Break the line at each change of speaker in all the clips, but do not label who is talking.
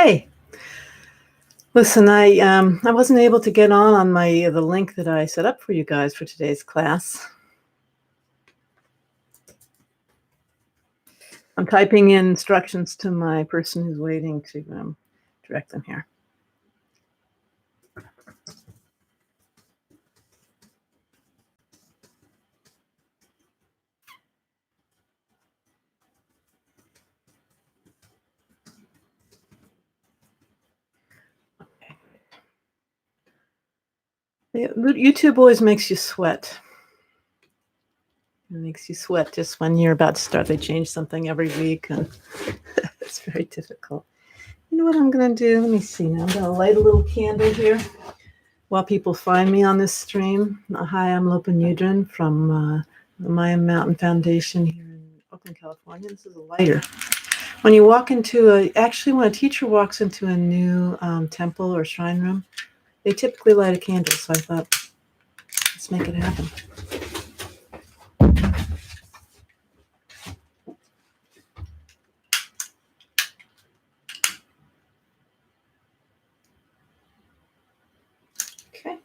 Hey, listen, I wasn't able to get on the link that I set up for you guys for today's class. I'm typing in instructions to my person who's waiting to direct them here. YouTube always makes you sweat. It makes you sweat just when you're about to start. They change something every week, and it's very difficult. You know what I'm going to do? Let me see now. I'm going to light a little candle here while people find me on this stream. Hi, I'm Lopan Yudrin from the Mayan Mountain Foundation here in Oakland, California. This is a lighter. When you walk into when a teacher walks into a new temple or shrine room, they typically light a candle. So I thought, let's make it happen. Okay.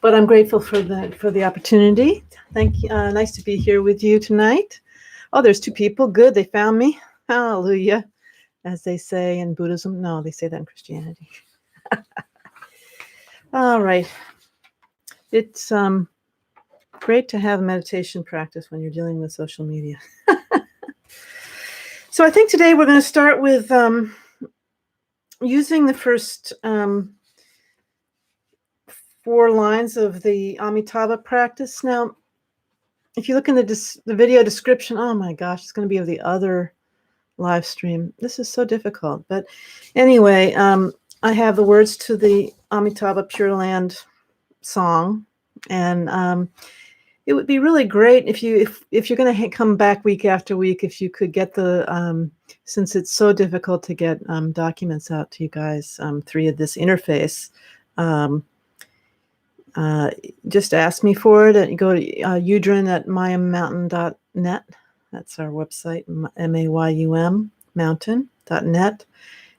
But I'm grateful for the opportunity. Thank you. Nice to be here with you tonight. Oh, there's two people. Good, they found me. Hallelujah, as they say in Buddhism. No, they say that in Christianity. All right. It's great to have meditation practice when you're dealing with social media. So I think today we're going to start with using the first 4 lines of the Amitabha practice. Now, if you look in the video description, oh my gosh, it's going to be of the other live stream. This is so difficult. But anyway, I have the words to the Amitabha Pure Land song, and it would be really great if you're going to come back week after week, if you could get the since it's so difficult to get documents out to you guys through this interface. Just ask me for it. And go to Yudrin@mayummountain.net. That's our website, MAYUM mountain.net.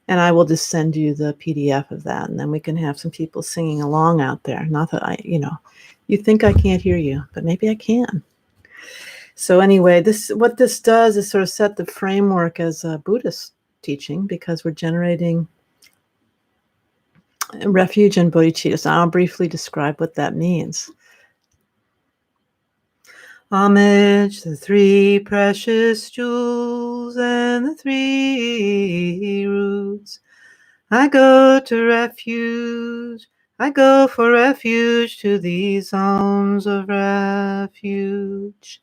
And I will just send you the PDF of that. And then we can have some people singing along out there. Not that you think I can't hear you, but maybe I can. So anyway, what this does is sort of set the framework as a Buddhist teaching, because we're generating refuge and bodhicitta. So I'll briefly describe what that means. Homage, the 3 precious jewels and the 3 roots. I go to refuge. I go for refuge to these homes of refuge.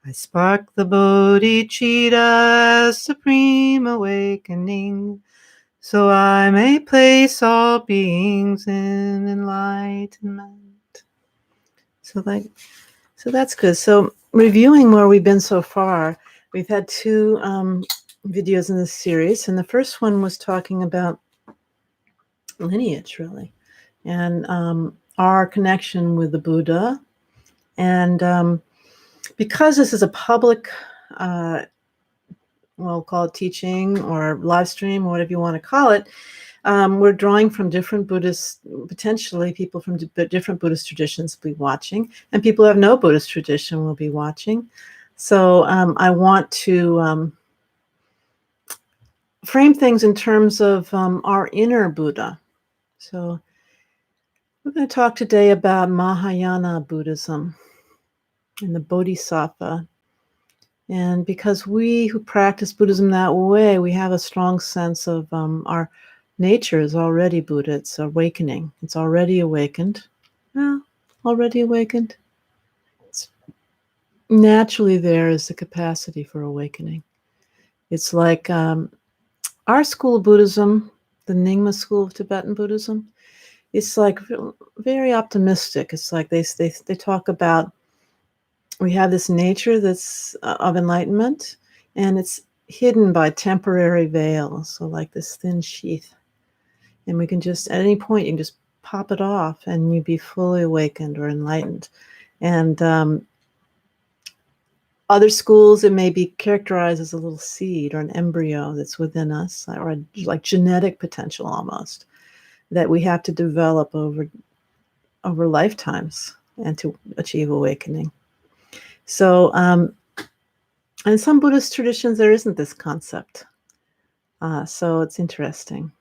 I spark the bodhicitta as supreme awakening, so I may place all beings in enlightenment. So that's good. So reviewing where we've been so far, we've had 2 videos in this series, and the first one was talking about lineage, really, and our connection with the Buddha. And because this is a public we'll call it teaching or live stream or whatever you want to call it, we're drawing from different Buddhist, potentially people from different Buddhist traditions will be watching, and people who have no Buddhist tradition will be watching. So I want to frame things in terms of our inner Buddha. So we're going to talk today about Mahayana Buddhism and the Bodhisattva. And because we who practice Buddhism that way, we have a strong sense of our nature is already Buddha. It's awakening. It's already awakened. Well, already awakened. It's naturally there is the capacity for awakening. It's like our school of Buddhism, the Nyingma school of Tibetan Buddhism, it's like very optimistic. It's like they talk about, we have this nature that's of enlightenment, and it's hidden by temporary veils, so like this thin sheath. And we can just, at any point, you can just pop it off and you be fully awakened or enlightened. And other schools, it may be characterized as a little seed or an embryo that's within us, or like genetic potential almost, that we have to develop over lifetimes and to achieve awakening. So, in some Buddhist traditions, there isn't this concept. So it's interesting.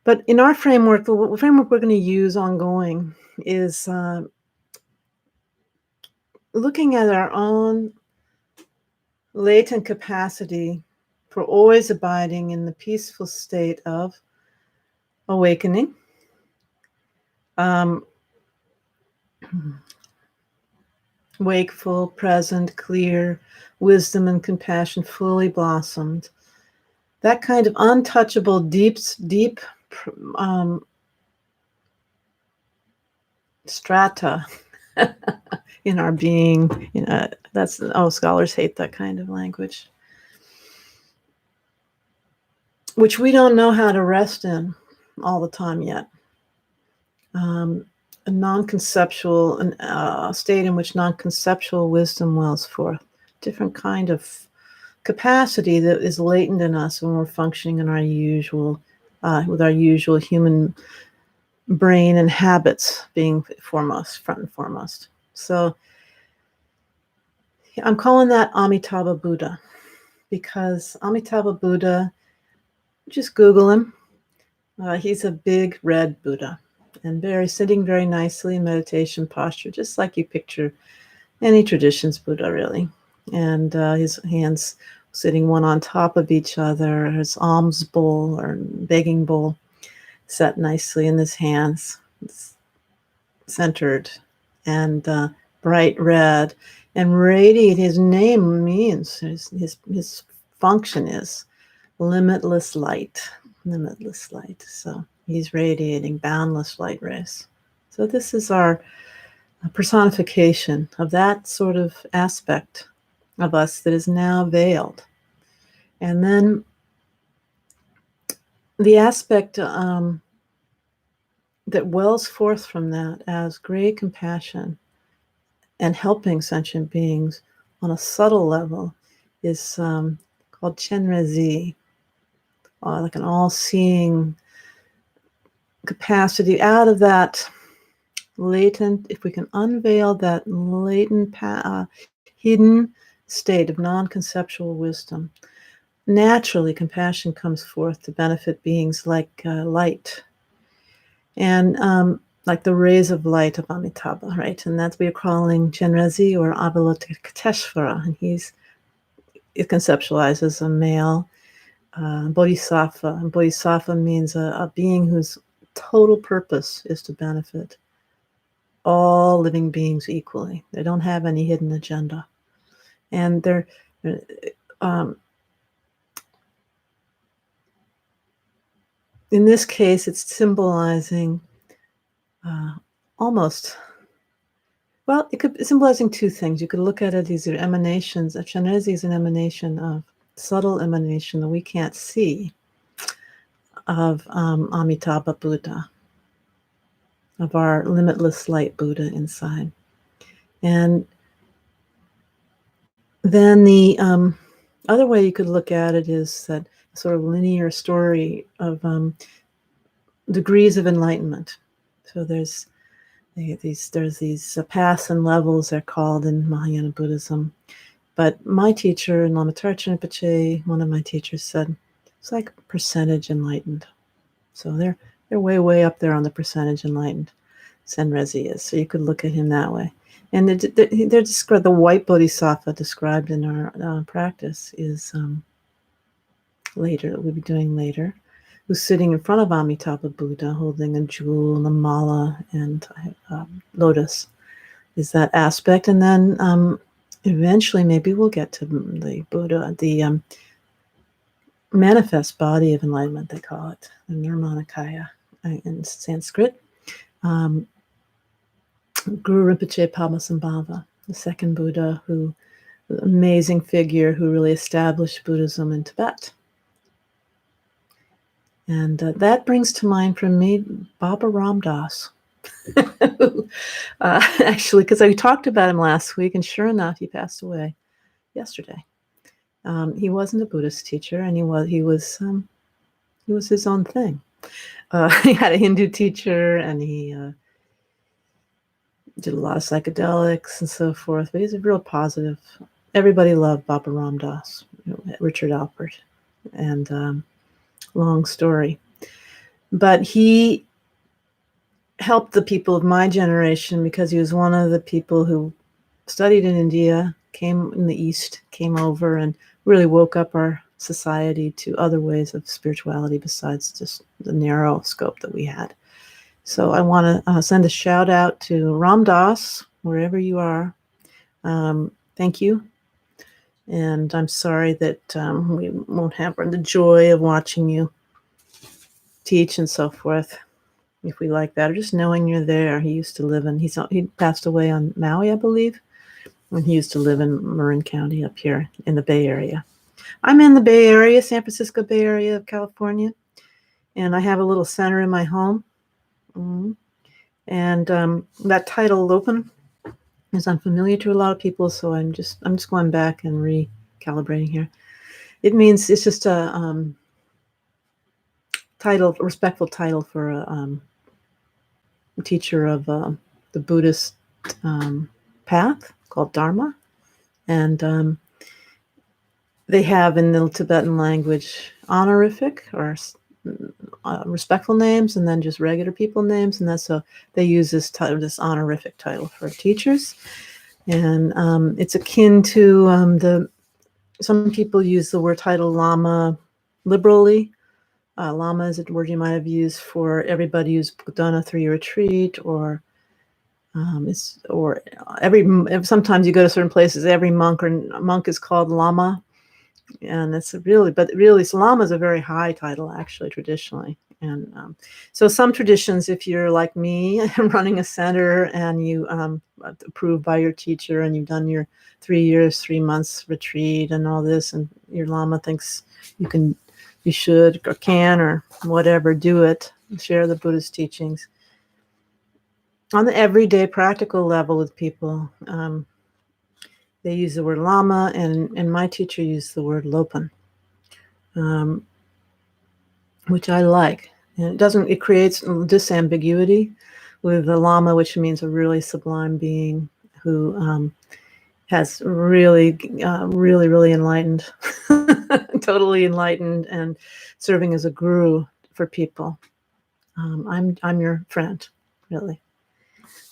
But in our framework, the framework we're going to use ongoing is looking at our own latent capacity for always abiding in the peaceful state of awakening. Wakeful, present, clear, wisdom and compassion fully blossomed. That kind of untouchable, deep strata in our being. Scholars hate that kind of language, which we don't know how to rest in all the time yet. A non-conceptual state in which non-conceptual wisdom wells forth, different kind of capacity that is latent in us when we're functioning in our usual, with our usual human brain and habits being front and foremost. So I'm calling that Amitabha Buddha, because Amitabha Buddha, just Google him. He's a big red Buddha, and sitting very nicely in meditation posture, just like you picture any tradition's Buddha, really. And his hands sitting one on top of each other, his alms bowl or begging bowl set nicely in his hands, centered and bright red and radiant. His name means, his function is limitless light. So he's radiating boundless light rays. So this is our personification of that sort of aspect of us that is now veiled. And then the aspect that wells forth from that as great compassion and helping sentient beings on a subtle level is called Chenrezig, like an all-seeing capacity. Out of that latent, if we can unveil that latent, hidden state of non-conceptual wisdom, naturally compassion comes forth to benefit beings like light, and like the rays of light of Amitabha, right? And that's what we're calling Chenrezig or Avalokiteshvara, and it conceptualizes a male bodhisattva. And bodhisattva means a being whose total purpose is to benefit all living beings equally. They don't have any hidden agenda. And they're in this case, it's symbolizing it could be symbolizing two things. You could look at it as emanations. Chenrezig is an emanation of, subtle emanation that we can't see, of Amitabha Buddha, of our limitless light Buddha inside. And then the other way you could look at it is that sort of linear story of degrees of enlightenment. So there's these paths and levels, they're called in Mahayana Buddhism. But my teacher, Lama Tarchen Rinpoche, one of my teachers, said it's like percentage enlightened. So they're way up there on the percentage enlightened. Chenrezig is. So you could look at him that way. And they're described. The white bodhisattva described in our practice is later. We'll be doing later. Who's sitting in front of Amitabha Buddha, holding a jewel and a mala and lotus, is that aspect. And then eventually, maybe we'll get to the Buddha, the manifest body of enlightenment, they call it, the Nirmanakaya in Sanskrit. Guru Rinpoche Padmasambhava, the second Buddha, amazing figure who really established Buddhism in Tibet. And that brings to mind for me Baba Ram Dass. Actually, because I talked about him last week, and sure enough, he passed away yesterday. He wasn't a Buddhist teacher, and he was his own thing. He had a Hindu teacher, and he did a lot of psychedelics and so forth. But he's a real positive. Everybody loved Baba Ram Dass, Richard Alpert, and long story. But he helped the people of my generation because he was one of the people who studied in India, came in the East, came over, and really woke up our society to other ways of spirituality besides just the narrow scope that we had. So I want to send a shout out to Ram Dass, wherever you are. Thank you. And I'm sorry that we won't have the joy of watching you teach and so forth, if we like that, or just knowing you're there. He used to live he passed away on Maui, I believe, when he used to live in Marin County up here in the Bay Area. I'm in the Bay Area, San Francisco Bay Area of California, and I have a little center in my home. And that title, Lopen, is unfamiliar to a lot of people, so I'm just going back and recalibrating here. It means it's just a title, a respectful title for a teacher of the Buddhist path called Dharma, and they have in the Tibetan language honorific or respectful names, and then just regular people names, and that's so they use this honorific title for teachers, and it's akin to some people use the word title Lama liberally. Lama is a word you might have used for everybody who's done a 3-year retreat, or sometimes you go to certain places, every monk is called Lama. And it's but really, Lama is a very high title, actually, traditionally. And so some traditions, if you're like me, running a center, and you approved by your teacher, and you've done your 3 years, 3 months retreat and all this, and your Lama thinks you should or can or whatever, do it, share the Buddhist teachings. On the everyday practical level with people, they use the word Lama, and my teacher used the word Lopen, which I like. And it creates disambiguity with the Lama, which means a really sublime being who has really, really enlightened, totally enlightened, and serving as a guru for people. I'm your friend, really.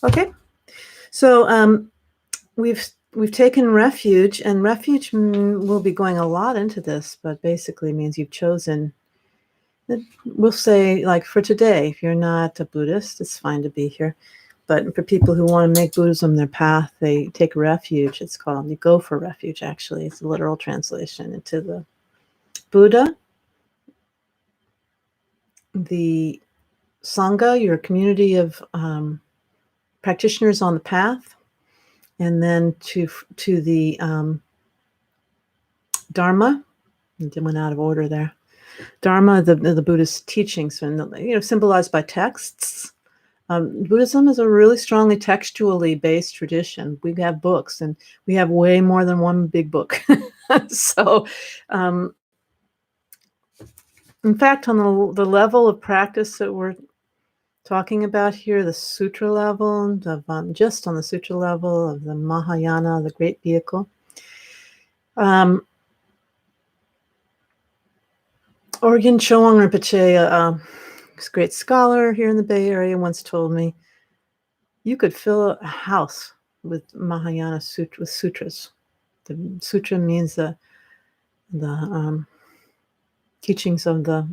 Okay, so we've taken refuge, and refuge will be going a lot into this, but basically means you've chosen. We'll say, like for today, if you're not a Buddhist, it's fine to be here. But for people who want to make Buddhism their path, they take refuge. It's called, you go for refuge, actually. It's a literal translation into the Buddha, the Sangha, your community of practitioners on the path, and then to the Dharma. I went out of order there. Dharma, the Buddhist teachings, and symbolized by texts. Buddhism is a really strongly textually based tradition. We have books, and we have way more than one big book. So, in fact, on the level of practice that we're talking about here, the sutra level, just on the sutra level of the Mahayana, the great vehicle, Orgen Choang Rinpoche, a great scholar here in the Bay Area, once told me, you could fill a house with Mahayana sutras. The sutra means the teachings of the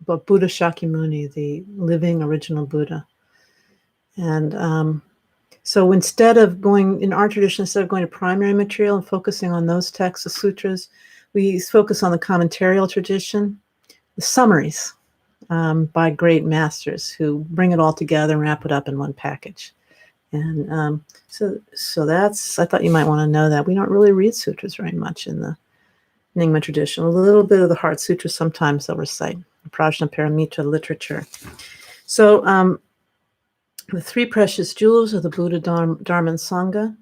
Buddha Shakyamuni, the living original Buddha. And so instead of going, in our tradition, instead of going to primary material and focusing on those texts, the sutras, we focus on the commentarial tradition, the summaries by great masters who bring it all together and wrap it up in one package. And so that's, I thought you might want to know that. We don't really read sutras very much in the Nyingma tradition. A little bit of the Heart Sutra sometimes they'll recite. Prajnaparamita literature. So the three precious jewels of the Buddha, Dharma, and Sangha.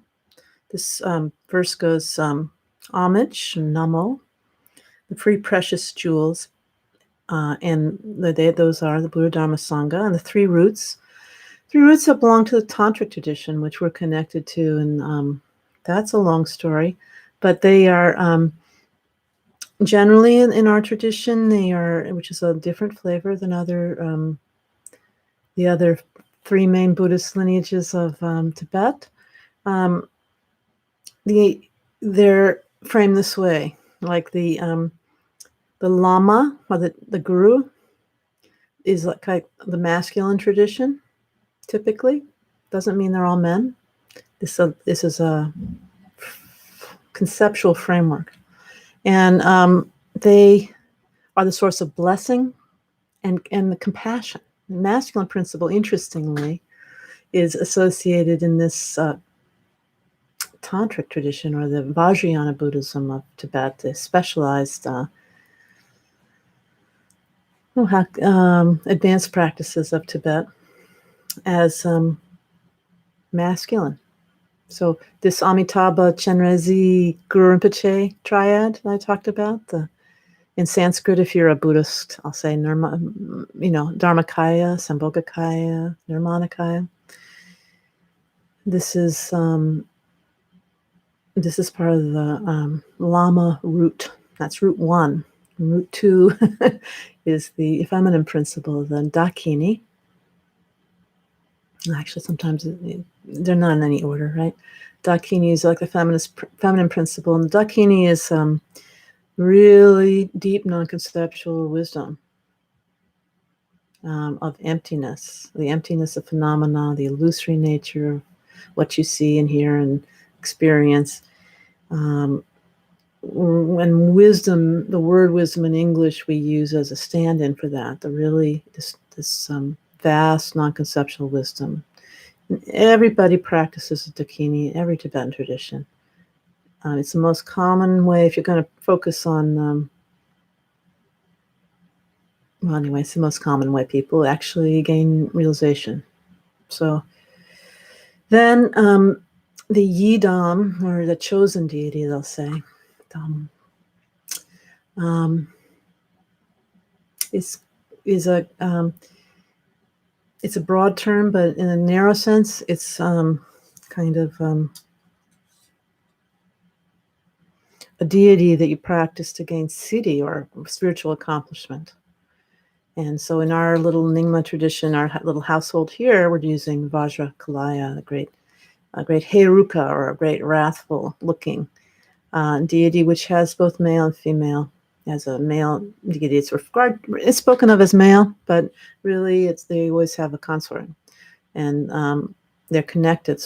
This verse goes homage, namo, the three precious jewels, and those are the Buddha, Dharma, Sangha, and the three roots. Three roots that belong to the Tantric tradition, which we're connected to, and that's a long story. But they are generally in our tradition, they are, which is a different flavor than the other three main Buddhist lineages of Tibet. They're framed this way, like the Lama or the Guru is like the masculine tradition. Typically, doesn't mean they're all men. This is a conceptual framework, and they are the source of blessing and the compassion. The masculine principle, interestingly, is associated in this Tantric tradition, or the Vajrayana Buddhism of Tibet, the specialized advanced practices of Tibet, as masculine. So this Amitabha Chenrezig Guru Rinpoche triad that I talked about, in Sanskrit, if you're a Buddhist, I'll say Dharmakaya, Sambhogakaya, Nirmanakaya. This is part of the Lama root. That's root 1. Root 2 is the feminine principle, the Dakini. Actually, sometimes they're not in any order, right? Dakini is like the feminine principle, and the Dakini is really deep non-conceptual wisdom of emptiness, the emptiness of phenomena, the illusory nature of what you see and hear and experience. And wisdom, the word wisdom in English we use as a stand-in for that, this vast non-conceptual wisdom. Everybody practices the Dakini, every Tibetan tradition. It's the most common way, if you're going to focus on, it's the most common way people actually gain realization. So then the Yidam, or the chosen deity, they'll say, it's a broad term, but in a narrow sense, it's kind of a deity that you practice to gain siddhi, or spiritual accomplishment. And so in our little Nyingma tradition, our little household here, we're using Vajra Kalaya, a great Heruka, or a great wrathful looking deity, which has both male and female. As a male deity, it's spoken of as male, but really they always have a consort, and they're connected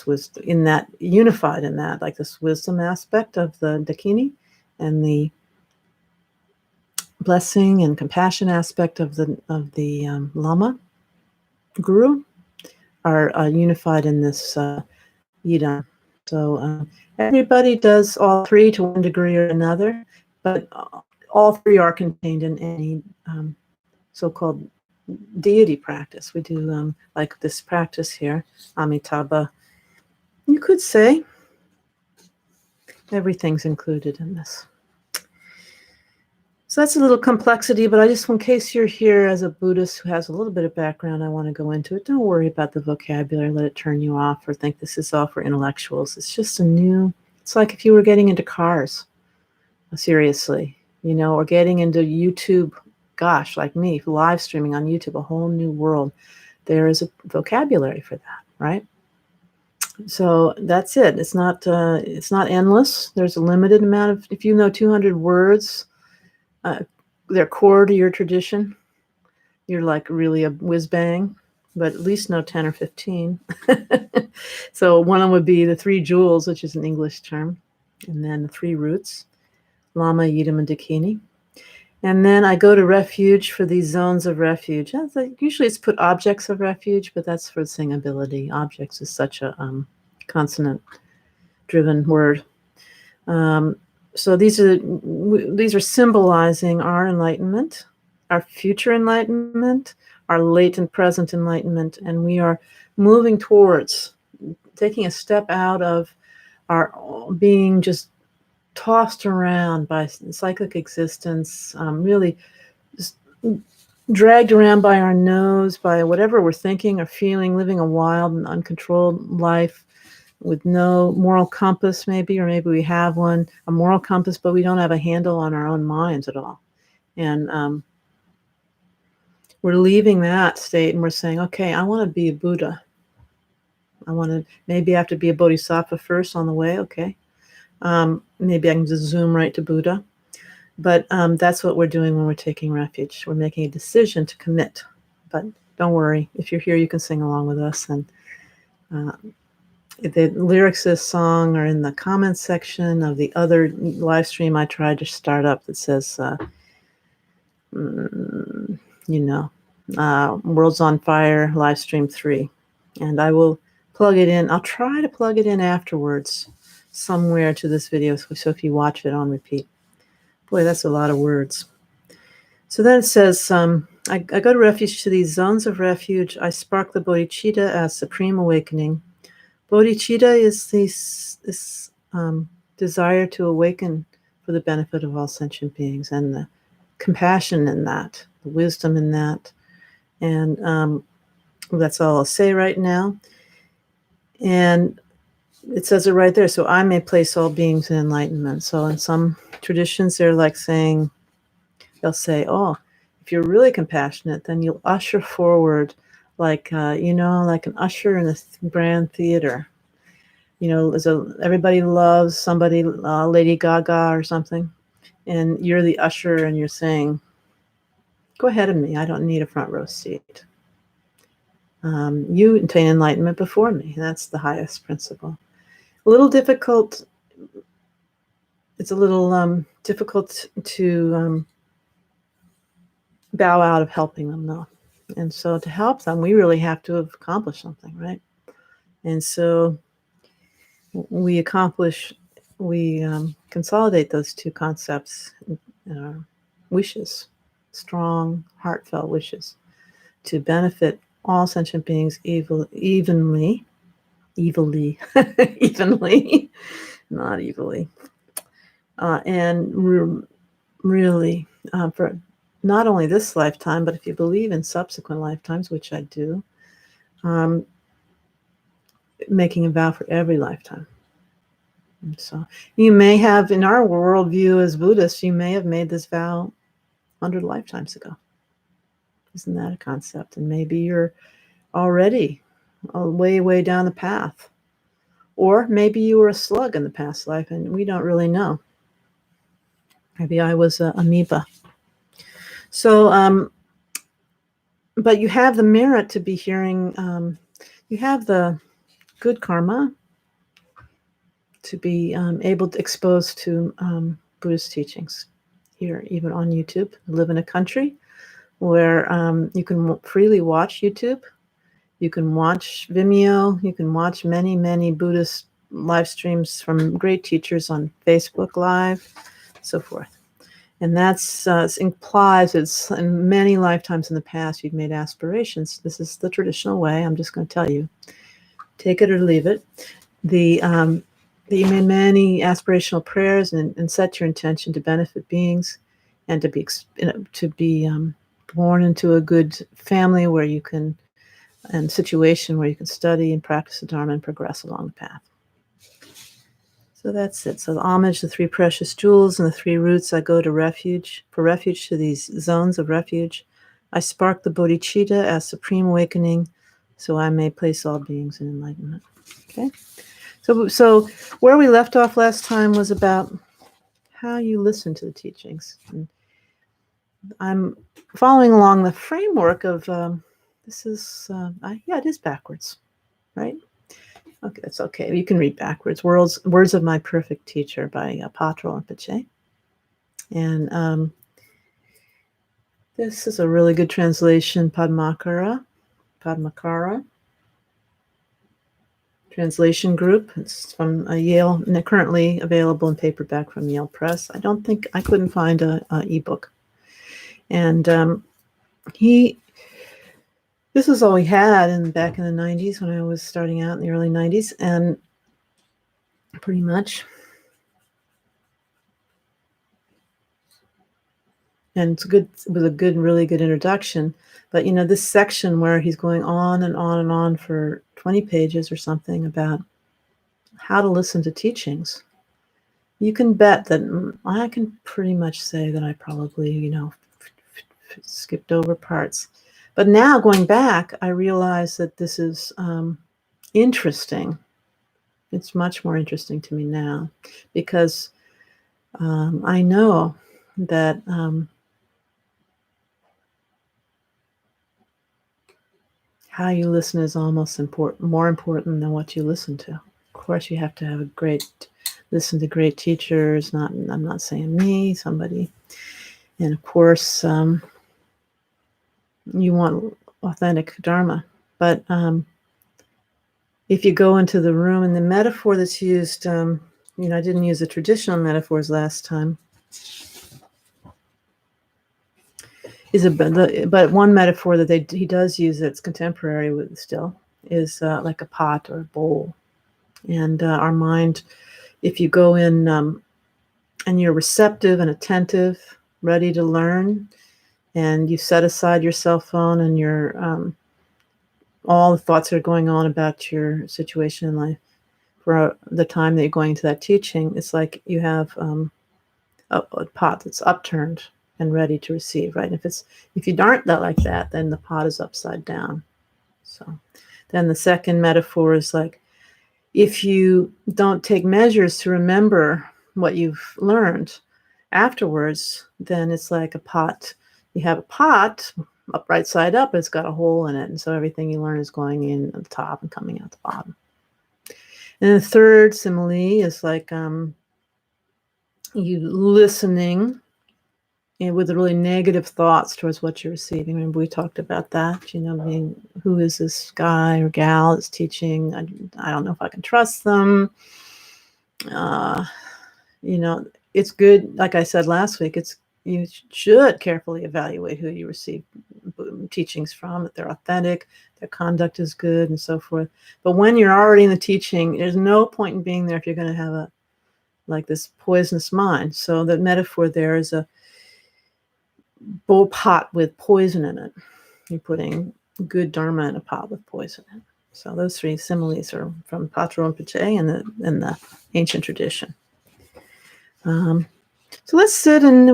unified in that, like this wisdom aspect of the Dakini, and the blessing and compassion aspect of the Lama Guru are unified in this Yidam. So everybody does all three to one degree or another, but all three are contained in any so-called deity practice. We do like this practice here, Amitabha. You could say everything's included in this. So that's a little complexity, but in case you're here as a Buddhist who has a little bit of background, I want to go into it. Don't worry about the vocabulary, let it turn you off, or think this is all for intellectuals. It's just it's like if you were getting into cars, seriously, or getting into YouTube, gosh, like me, live streaming on YouTube, a whole new world. There is a vocabulary for that, right? So that's it. It's not endless. There's a limited amount of, if you know 200 words, they're core to your tradition, you're like really a whiz bang, but at least know 10 or 15. So one of them would be the three jewels, which is an English term, and then the three roots, Lama, Yidam, and Dakini. And then I go to refuge for these zones of refuge. Usually it's put objects of refuge, but that's for singability. Objects is such a consonant-driven word. So these are symbolizing our enlightenment, our future enlightenment, our latent present enlightenment, and we are moving towards taking a step out of our being just tossed around by cyclic existence, really just dragged around by our nose, by whatever we're thinking or feeling, living a wild and uncontrolled life with no moral compass, maybe, or maybe we have a moral compass, but we don't have a handle on our own minds at all. And we're leaving that state and we're saying, okay, I want to be a Buddha. Maybe I have to be a Bodhisattva first on the way, okay. Maybe I can just zoom right to Buddha. But that's what we're doing when we're taking refuge. We're making a decision to commit. But don't worry, if you're here, you can sing along with us. And the lyrics of this song are in the comments section of the other live stream I tried to start up that says, World's on Fire, live stream 3. And I will plug it in. I'll try to plug it in afterwards somewhere to this video. So if you watch it on repeat. Boy, that's a lot of words. So then it says, I go to refuge to these zones of refuge. I spark the bodhicitta as supreme awakening. Bodhicitta is this desire to awaken for the benefit of all sentient beings, and the compassion in that, the wisdom in that. And that's all I'll say right now. And it says it right there. So I may place all beings in enlightenment. So in some traditions, they're like saying, they'll say, oh, if you're really compassionate, then you'll usher forward like an usher in a grand theater. Everybody loves somebody, Lady Gaga or something, and you're the usher and you're saying, go ahead of me, I don't need a front row seat. You attain enlightenment before me. That's the highest principle. A little difficult. It's a little difficult to bow out of helping them, though. And so to help them, we really have to have accomplished something, right? And so we consolidate those two concepts, wishes, strong, heartfelt wishes, to benefit all sentient beings evenly, not evilly, and really for not only this lifetime, but if you believe in subsequent lifetimes, which I do, making a vow for every lifetime. And so you may have, in our worldview as Buddhists, you may have made this vow 100 lifetimes ago. Isn't that a concept? And maybe you're already way, way down the path. Or maybe you were a slug in the past life and we don't really know. Maybe I was an amoeba. So, but you have the merit to be hearing, you have the good karma to be able to expose to Buddhist teachings here, even on YouTube. I live in a country where you can freely watch YouTube. You can watch Vimeo. You can watch many, many Buddhist live streams from great teachers on Facebook Live, so forth. And that implies it's in many lifetimes in the past you've made aspirations. This is the traditional way. I'm just going to tell you. Take it or leave it. That you made many aspirational prayers and set your intention to benefit beings and to be born into a good family where you can, and situation where you can study and practice the Dharma and progress along the path. So that's it. So the homage, the 3 precious jewels, and the 3 roots. I go to refuge to these zones of refuge. I spark the bodhicitta as supreme awakening, so I may place all beings in enlightenment. Okay. So where we left off last time was about how you listen to the teachings. And I'm following along the framework of this is it is backwards, right? Okay, that's okay. You can read backwards. Words of My Perfect Teacher by Patro Rinpoche. And this is a really good translation, Padmakara. translation group. It's from Yale, and they're currently available in paperback from Yale Press. I couldn't find a ebook. And this was all he had back in the 90s when I was starting out in the early 90s, and pretty much. And it was a really good introduction. But this section where he's going on and on and on for 20 pages or something about how to listen to teachings, you can bet that I can pretty much say that I probably, skipped over parts. But now going back, I realize that this is interesting. It's much more interesting to me now because I know that how you listen is almost more important than what you listen to. Of course, you have to listen to great teachers. I'm not saying me, somebody. And of course, you want authentic Dharma. But if you go into the room, and the metaphor that's used, I didn't use the traditional metaphors last time. But one metaphor that he does use that's contemporary with still is like a pot or a bowl. And our mind, if you go in and you're receptive and attentive, ready to learn, and you set aside your cell phone and your all the thoughts that are going on about your situation in life for the time that you're going to that teaching, it's like you have a pot that's upturned and ready to receive, right? If you aren't like that, then the pot is upside down. So then the second metaphor is like, if you don't take measures to remember what you've learned afterwards, then it's like a pot. You have a pot right side up, it's got a hole in it, and so everything you learn is going in at the top and coming out the bottom. And the third simile is like you listening with really negative thoughts towards what you're receiving. Remember, we talked about that, who is this guy or gal that's teaching? I don't know if I can trust them. It's good, like I said last week, you should carefully evaluate who you receive teachings from, that they're authentic, their conduct is good, and so forth. But when you're already in the teaching, there's no point in being there if you're going to have this poisonous mind. So the metaphor there is a bowl pot with poison in it. You're putting good Dharma in a pot with poison in it. So those three similes are from Patrul Rinpoche in the ancient tradition. So let's sit and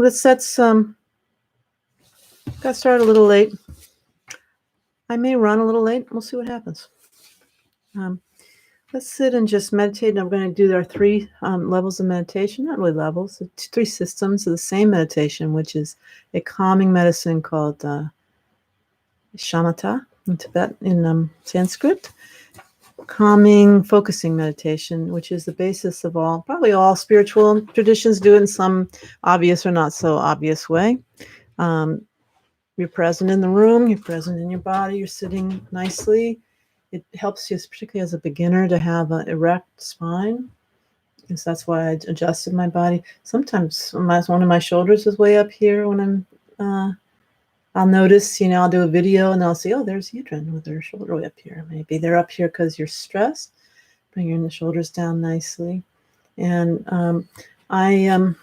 got started a little late. I may run a little late. We'll see what happens. Let's sit and just meditate. And we're going to do our three levels of meditation, not really levels, three systems of the same meditation, which is a calming medicine called shamatha in Tibet, in Sanskrit. Calming, focusing meditation, which is the basis of probably all spiritual traditions do it in some obvious or not so obvious way. You're present in the room, you're present in your body, you're sitting nicely. It helps you, particularly as a beginner, to have an erect spine, because that's why I adjusted my body. Sometimes one of my shoulders is way up here when I'll notice, I'll do a video and I'll see, oh, there's Yudrin with her shoulder way up here. Maybe they're up here because you're stressed. Bring the shoulders down nicely. And I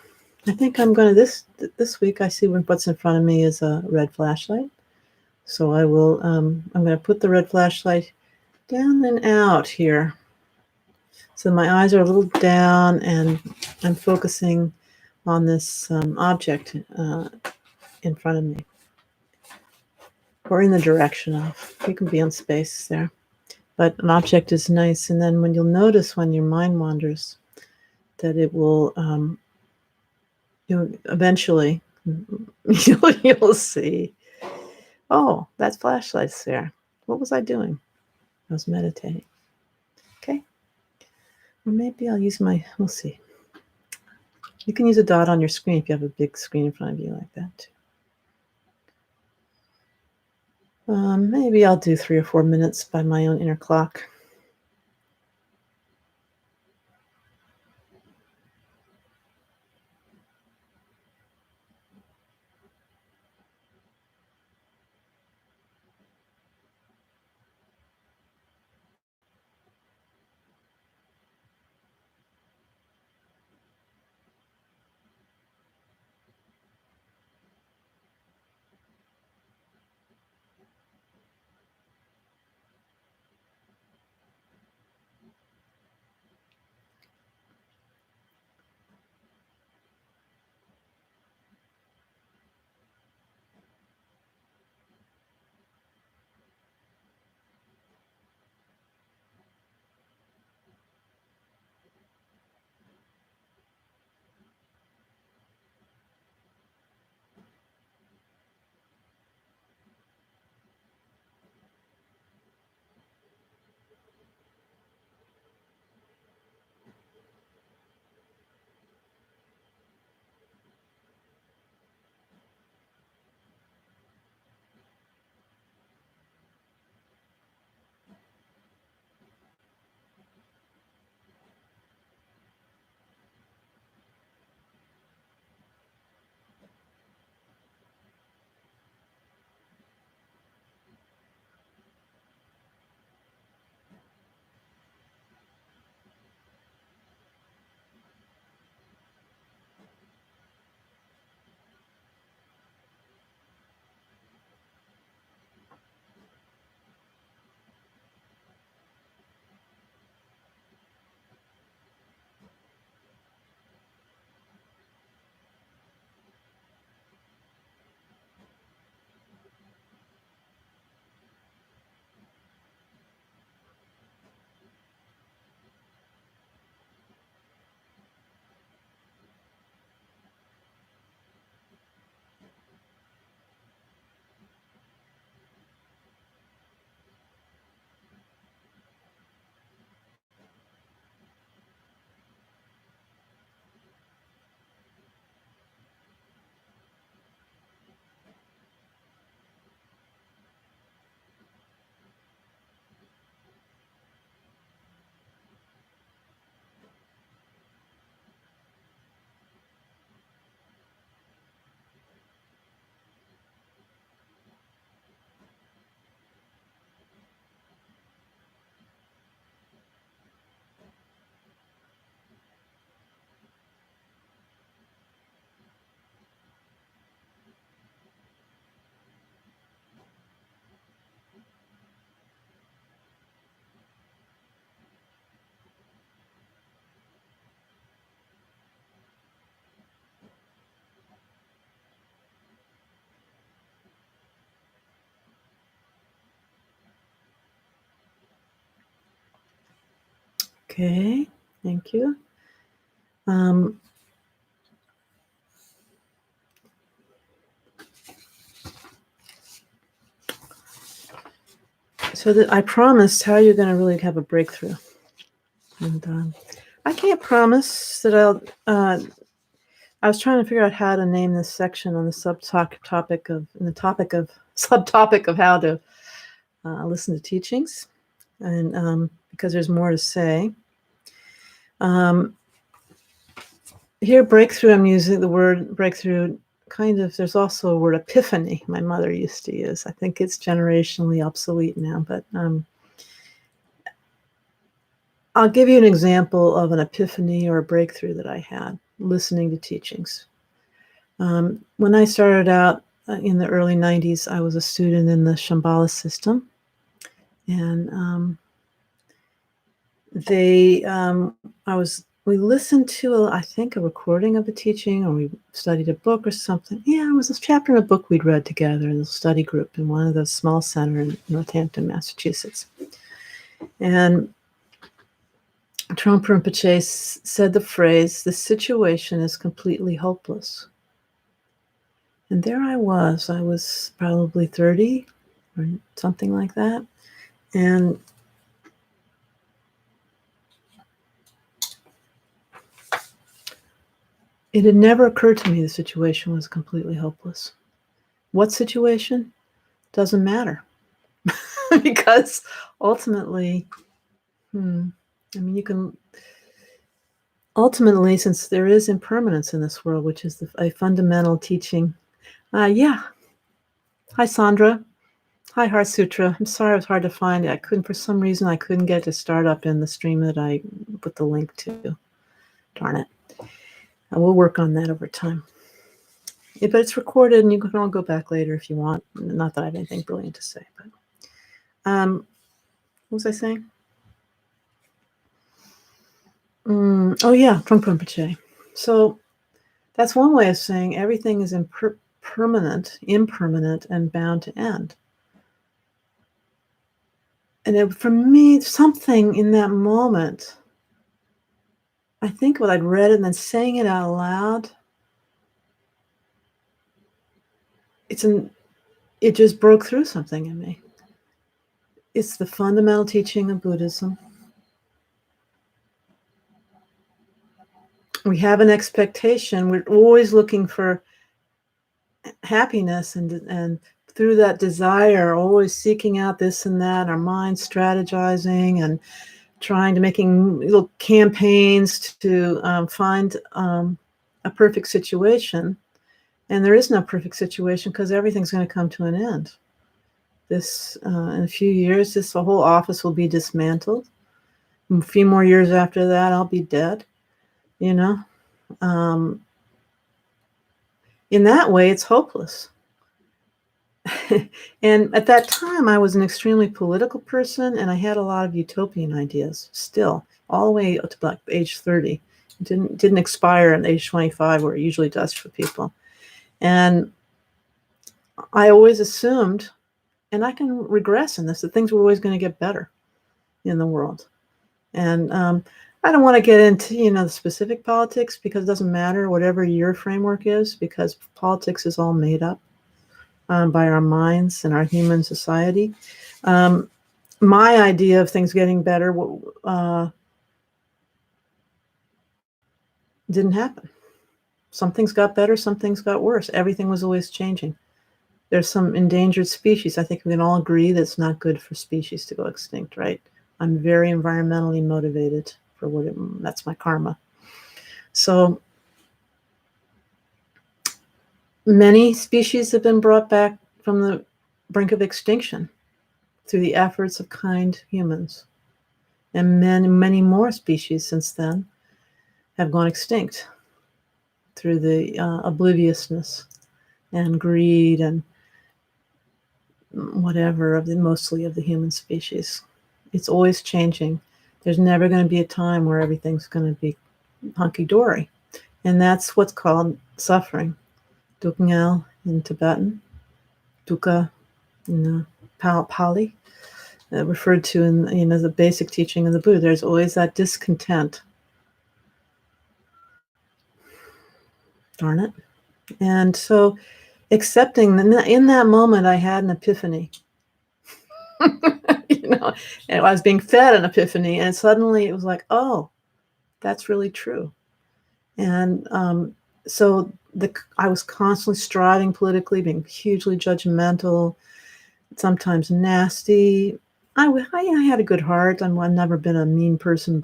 think I'm going to, this week, I see what's in front of me is a red flashlight. So I will, I'm going to put the red flashlight down and out here. So my eyes are a little down and I'm focusing on this object in front of me, or in the direction of. You can be on space there, but an object is nice. And then you'll notice when your mind wanders, that it will, eventually, you'll see, oh, that flashlight's there. What was I doing? I was meditating. Okay. Or maybe I'll use we'll see. You can use a dot on your screen if you have a big screen in front of you like that too. Maybe I'll do 3 or 4 minutes by my own inner clock. Okay, thank you. So that I promised how you're going to really have a breakthrough. And I can't promise that I'll. I was trying to figure out how to name this section on the subtopic of how to listen to teachings, and because there's more to say. Here, breakthrough. I'm using the word breakthrough. Kind of. There's also a word epiphany. My mother used to use. I think it's generationally obsolete now, but. I'll give you an example of an epiphany or a breakthrough that I had listening to teachings. When I started out in the early 90s, I was a student in the Shambhala system. And we listened to, I think, a recording of a teaching, or we studied a book or something. Yeah, it was a chapter in a book we'd read together in a study group in one of the small centers in Northampton, Massachusetts. And Trungpa Rinpoche said the phrase, "The situation is completely hopeless." And there I was probably 30 or something like that. And it had never occurred to me the situation was completely hopeless. What situation? Doesn't matter. Because ultimately, ultimately, since there is impermanence in this world, which is a fundamental teaching. Yeah. Hi, Sandra. Hi, Heart Sutra. I'm sorry it was hard to find it. For some reason, I couldn't get it to start up in the stream that I put the link to. Darn it. We'll work on that over time. But it's recorded, and you can all go back later if you want. Not that I have anything brilliant to say. But what was I saying? Oh, yeah, Trungpa Rinpoche. So that's one way of saying everything is impermanent, and bound to end. And for me, something in that moment, I think what I'd read it and then saying it out loud, it just broke through something in me. It's the fundamental teaching of Buddhism. We have an expectation. We're always looking for happiness, and through that desire, always seeking out this and that, our mind strategizing and trying to making little campaigns to find a perfect situation. And there is no perfect situation because everything's going to come to an end. In a few years, this whole office will be dismantled. A few more years after that, I'll be dead. In that way, it's hopeless. And at that time, I was an extremely political person, and I had a lot of utopian ideas still, all the way up to like age 30. It didn't expire at age 25, where it usually does for people. And I always assumed, and I can regress in this, that things were always going to get better in the world. And I don't want to get into, the specific politics, because it doesn't matter whatever your framework is, because politics is all made up by our minds and our human society. My idea of things getting better didn't happen. Some things got better, some things got worse. Everything was always changing. There's some endangered species. I think we can all agree that it's not good for species to go extinct, right? I'm very environmentally motivated that's my karma. So many species have been brought back from the brink of extinction through the efforts of kind humans. And many more species since then have gone extinct through the obliviousness and greed and whatever mostly of the human species. It's always changing. There's never going to be a time where everything's going to be hunky-dory. And that's what's called suffering. Dukkha in Tibetan, dukkha in Pali. referred to in the basic teaching of the Buddha. There's always that discontent. Darn it. And so accepting, in that moment, I had an epiphany. And I was being fed an epiphany, and suddenly it was like, oh, that's really true. And so I was constantly striving politically, being hugely judgmental, sometimes nasty. I had a good heart. I've never been a mean person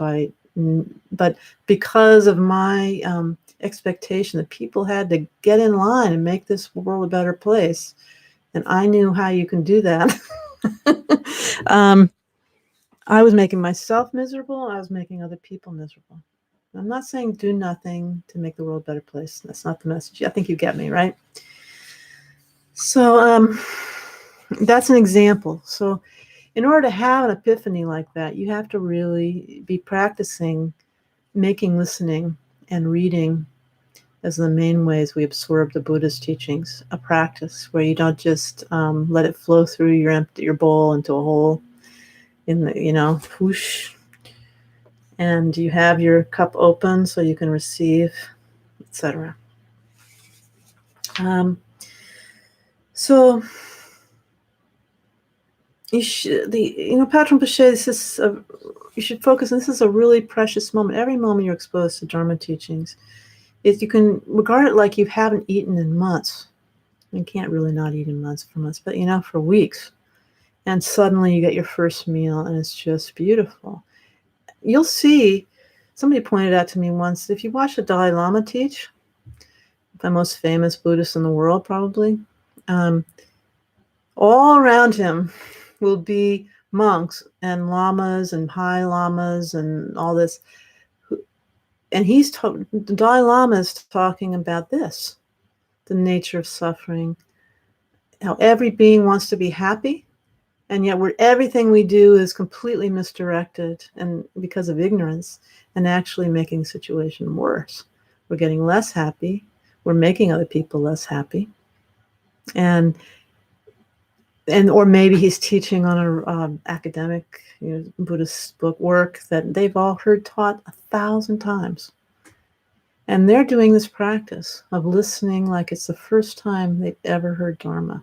but because of my expectation that people had to get in line and make this world a better place, and I knew how you can do that. I was making myself miserable. I was making other people miserable. I'm not saying do nothing to make the world a better place. That's not the message. I think you get me, right? So that's an example. So in order to have an epiphany like that, you have to really be practicing making listening and reading as the main ways we absorb the Buddhist teachings, a practice where you don't just let it flow through your bowl into a hole in the, whoosh, and you have your cup open so you can receive, etc. So you should, Patron Pache, you should focus. This is a really precious moment. Every moment you're exposed to Dharma teachings, if you can regard it like you haven't eaten in months. You can't really not eat in months, but for weeks, and suddenly you get your first meal, and it's just beautiful. You'll see. Somebody pointed out to me once, if you watch the Dalai Lama teach, the most famous Buddhist in the world, probably, all around him will be monks and lamas and high lamas and all this. And the Dalai Lama is talking about this, the nature of suffering, how every being wants to be happy, and yet everything we do is completely misdirected and because of ignorance, and actually making the situation worse. We're getting less happy. We're making other people less happy. Or maybe he's teaching on an academic Buddhist book work that they've all heard taught 1,000 times. And they're doing this practice of listening like it's the first time they've ever heard Dharma.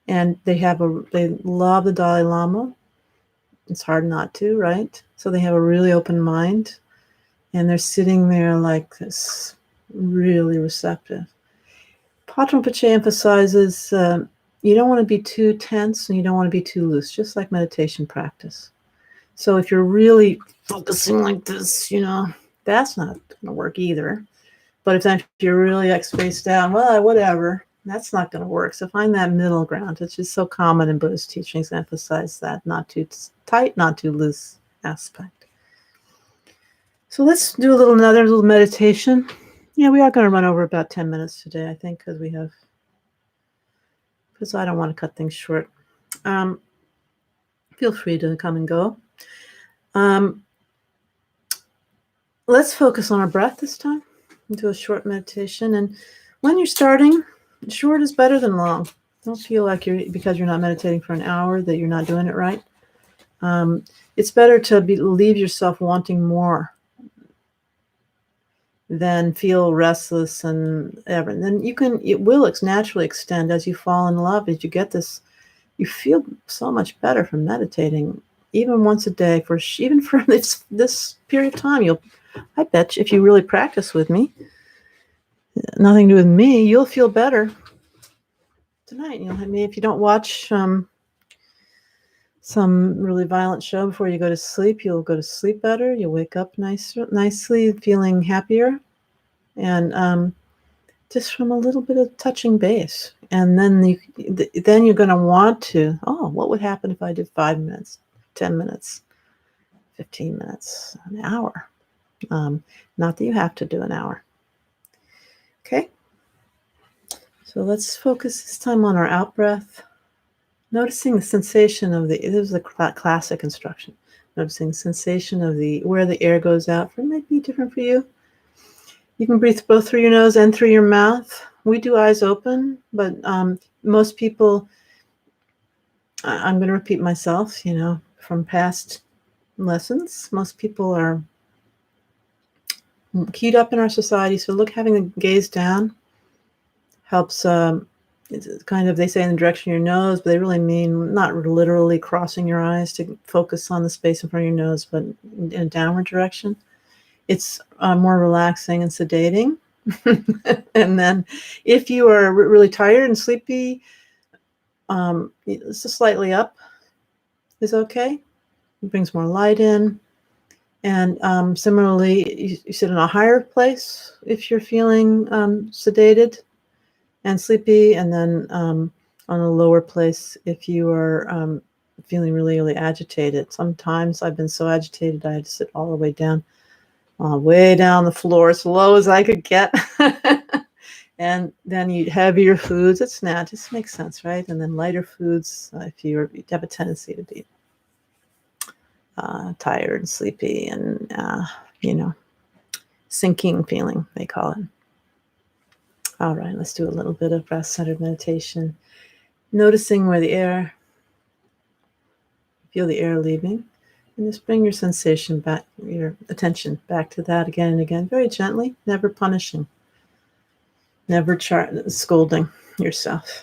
And they love the Dalai Lama. It's hard not to, right? So they have a really open mind, and they're sitting there like this, really receptive. Patron Pache emphasizes you don't want to be too tense and you don't want to be too loose, just like meditation practice. So if you're really focusing like this, that's not going to work either. But if you're really spaced out, well, whatever, that's not going to work. So find that middle ground. It's just so common in Buddhist teachings to emphasize that not too tight, not too loose aspect. So let's do another little meditation. Yeah, we are going to run over about 10 minutes today, I think, because I don't want to cut things short. Feel free to come and go. Let's focus on our breath this time. Do a short meditation. And when you're starting, short is better than long. Don't feel like because you're not meditating for an hour that you're not doing it right. It's better to leave yourself wanting more than feel restless and ever. And then it will naturally extend as you fall in love, as you get this. You feel so much better from meditating, even once a day, even for this period of time. I bet you, if you really practice with me, nothing to do with me, you'll feel better tonight. If you don't watch some really violent show before you go to sleep, you'll go to sleep better. You'll wake up nicely, feeling happier, and just from a little bit of touching base. And then you're going to want to, what would happen if I did 5 minutes, 10 minutes, 15 minutes, an hour? Not that you have to do an hour. Okay? So let's focus this time on our out-breath. Noticing the sensation of this is the classic instruction. Noticing the sensation of where the air goes out. It might be different for you. You can breathe both through your nose and through your mouth. We do eyes open, but most people I'm going to repeat myself, from past lessons. Most people are keyed up in our society. So having the gaze down helps. It's kind of, they say in the direction of your nose, but they really mean not literally crossing your eyes to focus on the space in front of your nose, but in a downward direction. It's more relaxing and sedating. And then if you are really tired and sleepy, just slightly up is okay. It brings more light in. And similarly, you sit in a higher place if you're feeling sedated and sleepy, and then on a lower place if you are feeling really, really agitated. Sometimes I've been so agitated I had to sit all the way down the floor, as low as I could get. And then you eat heavier foods. It's not, just makes sense, right? And then lighter foods if you have a tendency to be tired and sleepy and, sinking feeling, they call it. All right, let's do a little bit of breath-centered meditation. Noticing where feel the air leaving, and just bring your sensation back, your attention back to that again and again, very gently, never punishing, never scolding yourself.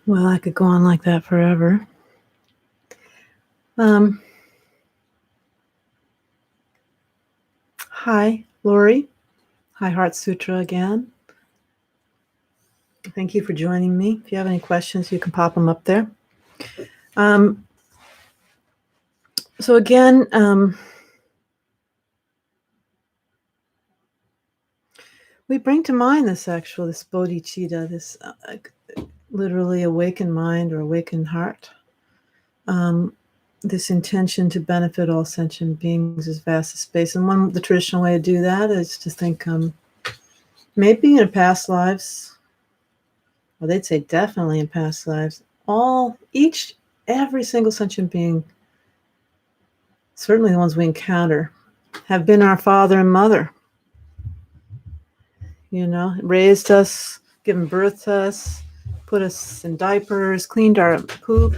Well, I could go on like that forever. Hi, Lori. Hi, Heart Sutra again. Thank you for joining me. If you have any questions, you can pop them up there. So again, we bring to mind this bodhicitta, this literally awakened mind or awakened heart. This intention to benefit all sentient beings as vast as space. And the traditional way to do that is to think maybe in past lives, or they'd say definitely in past lives, every single sentient being, certainly the ones we encounter, have been our father and mother. Raised us, given birth to us, put us in diapers, cleaned our poop.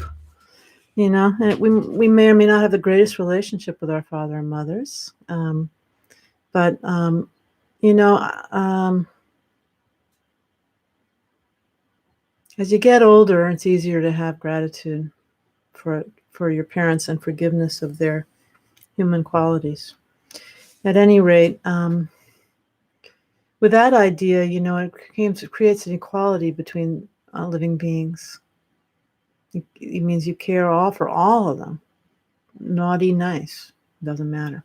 And we may or may not have the greatest relationship with our father and mothers, but as you get older, it's easier to have gratitude for your parents and forgiveness of their human qualities. At any rate, with that idea, it creates an equality between living beings. It means you care for all of them. Naughty, nice, doesn't matter.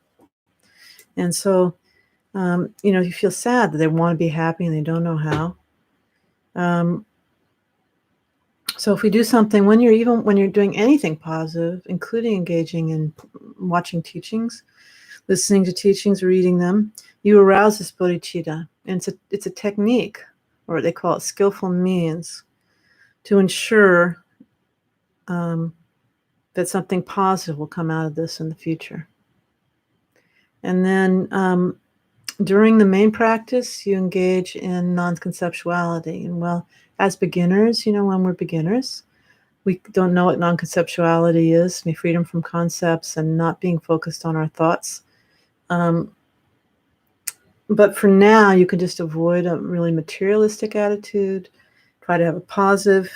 And so, you feel sad that they want to be happy and they don't know how. So if we do something, when you're doing anything positive, including engaging in watching teachings, listening to teachings, reading them, you arouse this bodhicitta. And it's a technique, or they call it skillful means, to ensure that something positive will come out of this in the future. And then during the main practice, you engage in non-conceptuality. And well, as beginners, when we're beginners, we don't know what non-conceptuality is, freedom from concepts and not being focused on our thoughts. But for now, you can just avoid a really materialistic attitude, try to have a positive,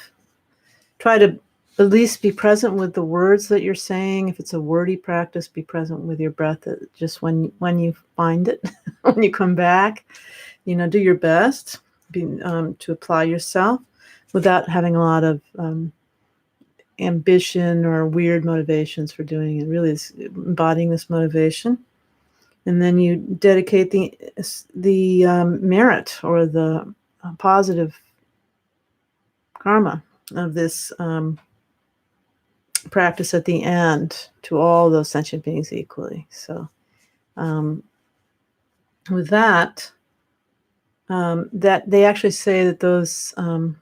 try to at least be present with the words that you're saying. If it's a wordy practice, be present with your breath just when you find it, when you come back. Do your best to apply yourself without having a lot of ambition or weird motivations for doing it. Really is embodying this motivation. And then you dedicate the merit or the positive karma of this practice at the end to all those sentient beings equally. So with that they actually say that those the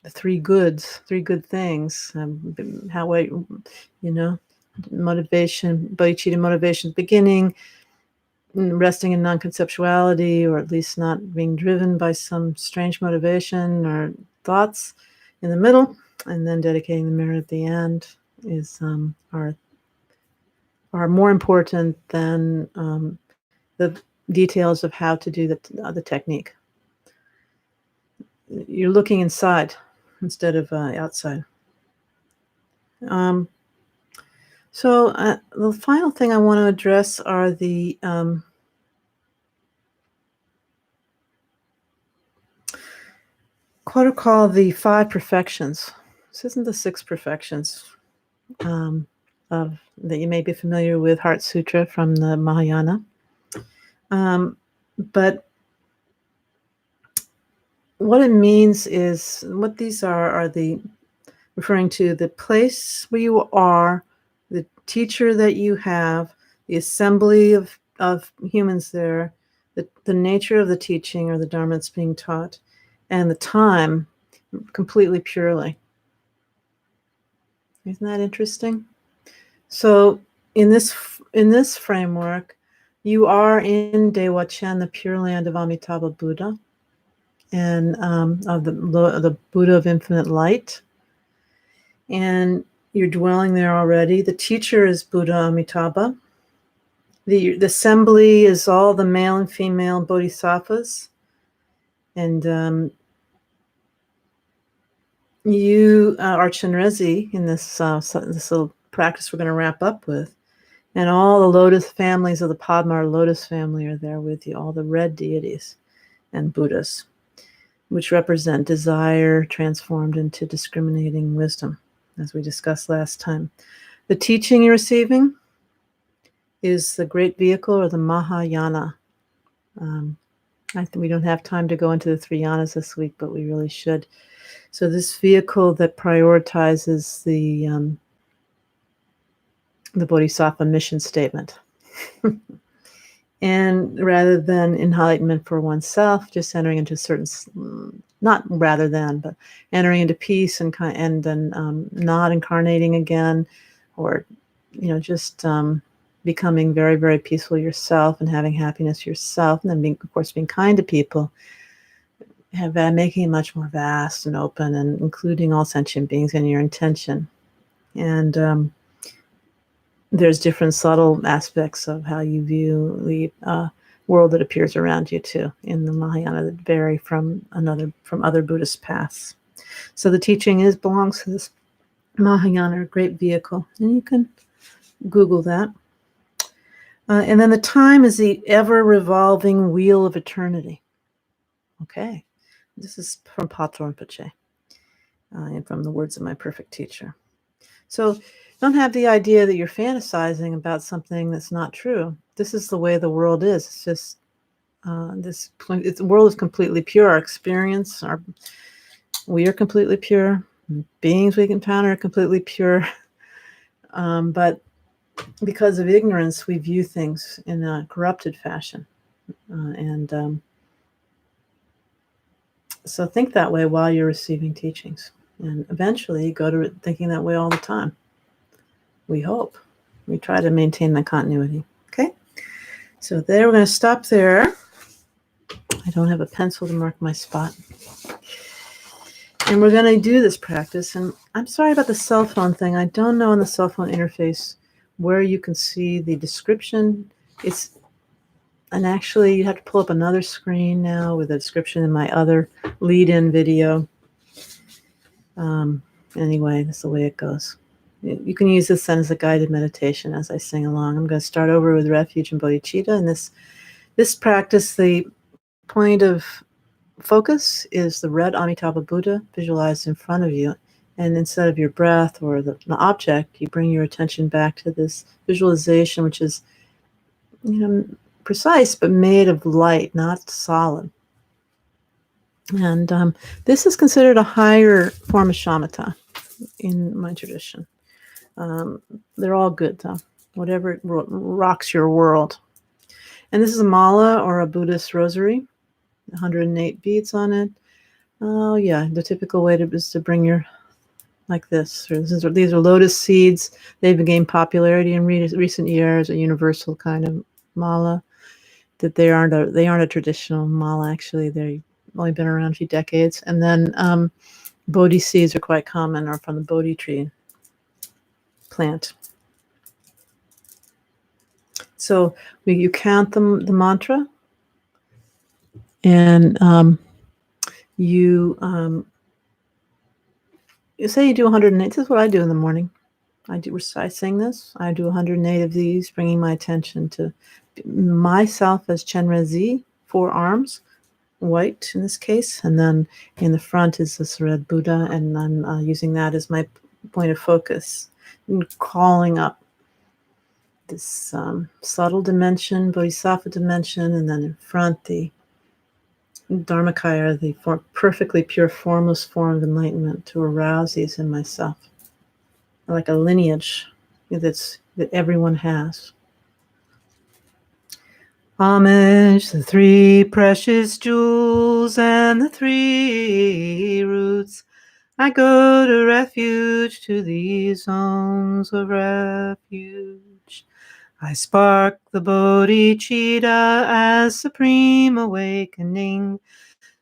three good things, motivation, bodhicitta motivation, beginning, resting in non-conceptuality, or at least not being driven by some strange motivation or thoughts in the middle, and then dedicating the merit at the end is are more important than the details of how to do the technique. You're looking inside instead of outside. So the final thing I want to address are the what are called the 5 perfections. This isn't the 6 perfections that you may be familiar with, Heart Sutra from the Mahayana. But what it means is, what these are referring to the place where you are, the teacher that you have, the assembly of humans there, the nature of the teaching or the Dharma that's being taught, and the time, completely purely. Isn't that interesting? So in this framework, you are in Dewa Chen, the Pure Land of Amitabha Buddha, and of the Buddha of Infinite Light. And you're dwelling there already. The teacher is Buddha Amitabha. The assembly is all the male and female bodhisattvas. And You are Chenrezi in this little practice we're going to wrap up with. And all the lotus families of the Padma lotus family are there with you, all the red deities and Buddhas, which represent desire transformed into discriminating wisdom, as we discussed last time. The teaching you're receiving is the great vehicle, or the Mahayana. I think we don't have time to go into the three yanas this week, but we really should. So this vehicle that prioritizes the Bodhisattva mission statement. And rather than enlightenment for oneself, just entering into certain, not rather than, but entering into peace and then not incarnating again, or just becoming very, very peaceful yourself and having happiness yourself, and then being kind to people, making it much more vast and open, and including all sentient beings in your intention. And there's different subtle aspects of how you view the world that appears around you too in the Mahayana that vary from other Buddhist paths. So the teaching belongs to this Mahayana, great vehicle, and you can Google that. And then the time is the ever-revolving wheel of eternity. Okay, this is from Patrul Rinpoche, and from the words of my perfect teacher. So don't have the idea that you're fantasizing about something that's not true. This is the way the world is. It's just the world is completely pure. Our experience, we are completely pure. Beings we encounter are completely pure. But because of ignorance, we view things in a corrupted fashion. So think that way while you're receiving teachings. And eventually go to thinking that way all the time. We hope. We try to maintain the continuity. Okay? So there, we're going to stop there. I don't have a pencil to mark my spot. And we're going to do this practice. And I'm sorry about the cell phone thing. I don't know on the cell phone interface where you can see the description. And actually, you have to pull up another screen now with a description in my other lead-in video. Anyway, that's the way it goes. You can use this then as a guided meditation as I sing along. I'm going to start over with refuge and bodhicitta. And this practice, the point of focus is the red Amitabha Buddha visualized in front of you. And instead of your breath or the object, you bring your attention back to this visualization, which is, precise but made of light, not solid. And this is considered a higher form of shamatha in my tradition. They're all good, though. Whatever rocks your world. And this is a mala, or a Buddhist rosary, 108 beads on it. Oh yeah, the typical way is to bring your, like this. These are lotus seeds. They've gained popularity in recent years, a universal kind of mala. That they aren't a traditional mala, actually. They've only been around a few decades. And then bodhi seeds are quite common, or from the bodhi tree plant. So you count the mantra, and you say you do 108. This is what I do in the morning. I sing this. I do 108 of these, bringing my attention to myself as Chenrezi, 4 arms, white in this case, and then in the front is this red Buddha, and I'm using that as my point of focus, and calling up this subtle dimension, bodhisattva dimension, and then in front the Dharmakaya, the perfectly pure, formless form of enlightenment, to arouse these in myself, like a lineage that everyone has. Homage the 3 precious jewels and the 3 roots. I go to refuge, to these zones of refuge. I spark the bodhicitta as supreme awakening,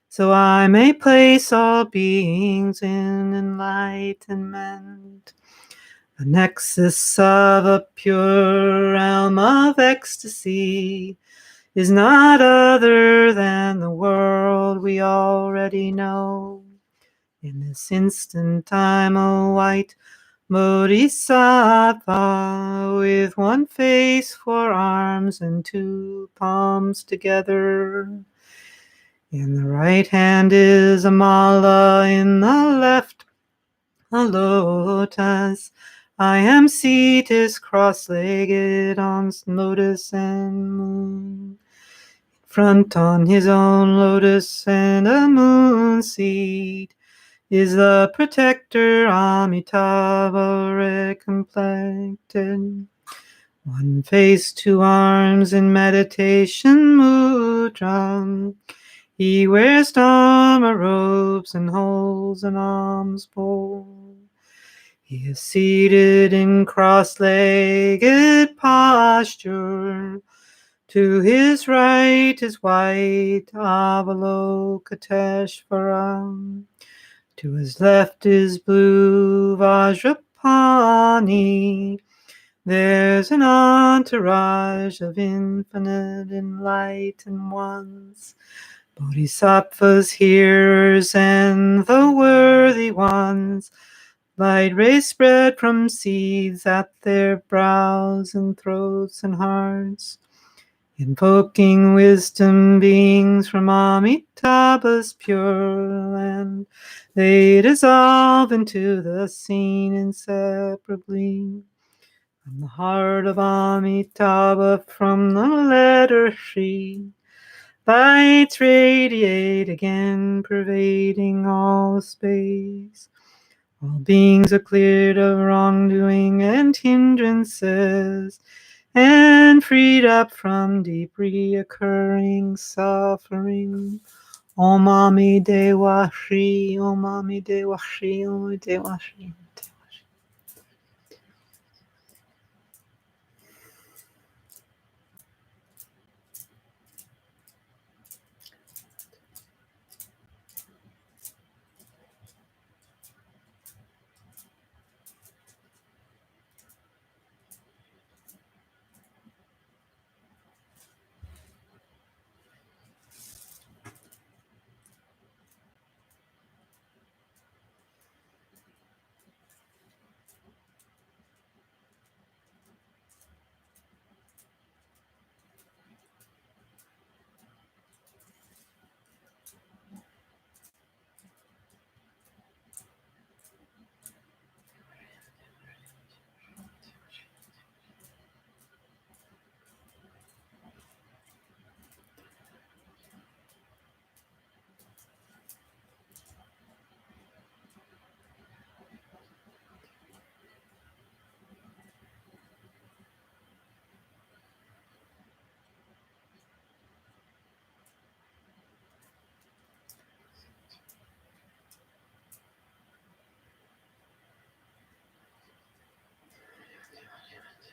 so I may place all beings in enlightenment. The nexus of a pure realm of ecstasy is not other than the world we already know. In this instant I'm a white Bodhisattva with one face, 4 arms, and 2 palms together. In the right hand is a mala, in the left a lotus. I am seated cross-legged on lotus and moon. In front on his own lotus and a moon seat is the protector Amitabha red-complected. One face, 2 arms in meditation mudra. He wears Dharma robes and holds an alms bowl. He is seated in cross-legged posture. To his right is white Avalokiteshvara. To his left is blue Vajrapani. There's an entourage of infinite enlightened ones, Bodhisattvas, hearers, and the worthy ones. Light rays spread from seeds at their brows and throats and hearts, invoking wisdom beings from Amitabha's pure land. They dissolve into the scene inseparably. From the heart of Amitabha, from the letter Shri, lights radiate again, pervading all space. All beings are cleared of wrongdoing and hindrances, and freed up from deep reoccurring suffering. Om Ami Dewa Shri, Om Ami Dewa Shri, Om Ami Dewa Shri.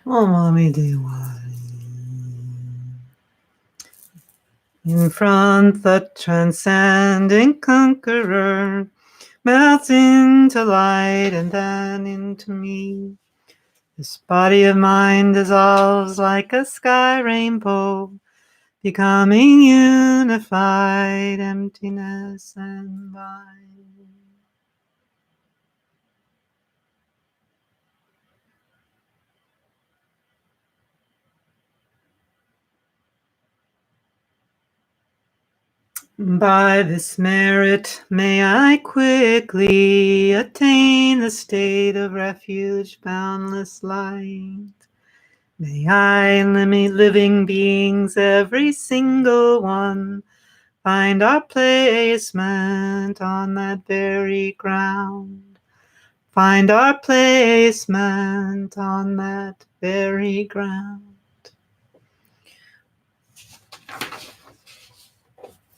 Om Ami Dewa. In front, the transcending conqueror melts into light and then into me. This body of mine dissolves like a sky rainbow, becoming unified emptiness and light. By this merit may I quickly attain the state of refuge, boundless light. May I, living beings, every single one, find our placement on that very ground. Find our placement on that very ground.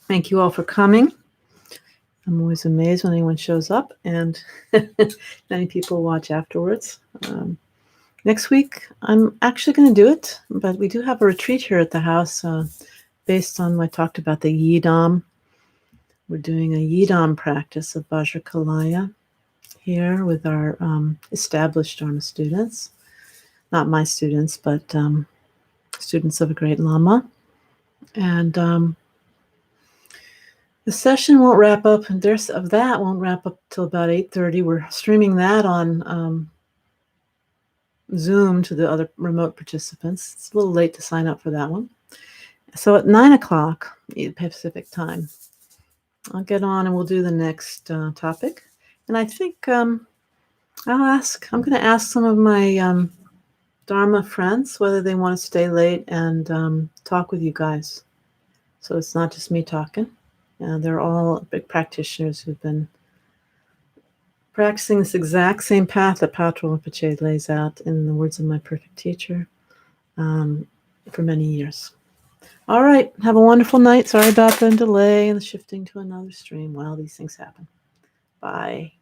Thank you all for coming. I'm always amazed when anyone shows up, and many people watch afterwards. Next week, I'm actually going to do it, but we do have a retreat here at the house based on what I talked about, the Yidam. We're doing a Yidam practice of Vajrakalaya here with our established Dharma students. Not my students, but students of a great Lama. And The session won't wrap up, and that won't wrap up till about 8:30. We're streaming that on Zoom to the other remote participants. It's a little late to sign up for that one. So at 9 o'clock Pacific time, I'll get on and we'll do the next topic. And I think I'm going to ask some of my Dharma friends whether they want to stay late and talk with you guys. So it's not just me talking. They're all big practitioners who've been practicing this exact same path that Patrul Rinpoche lays out in the words of my perfect teacher for many years. All right. Have a wonderful night. Sorry about the delay and the shifting to another stream. Well, these things happen. Bye.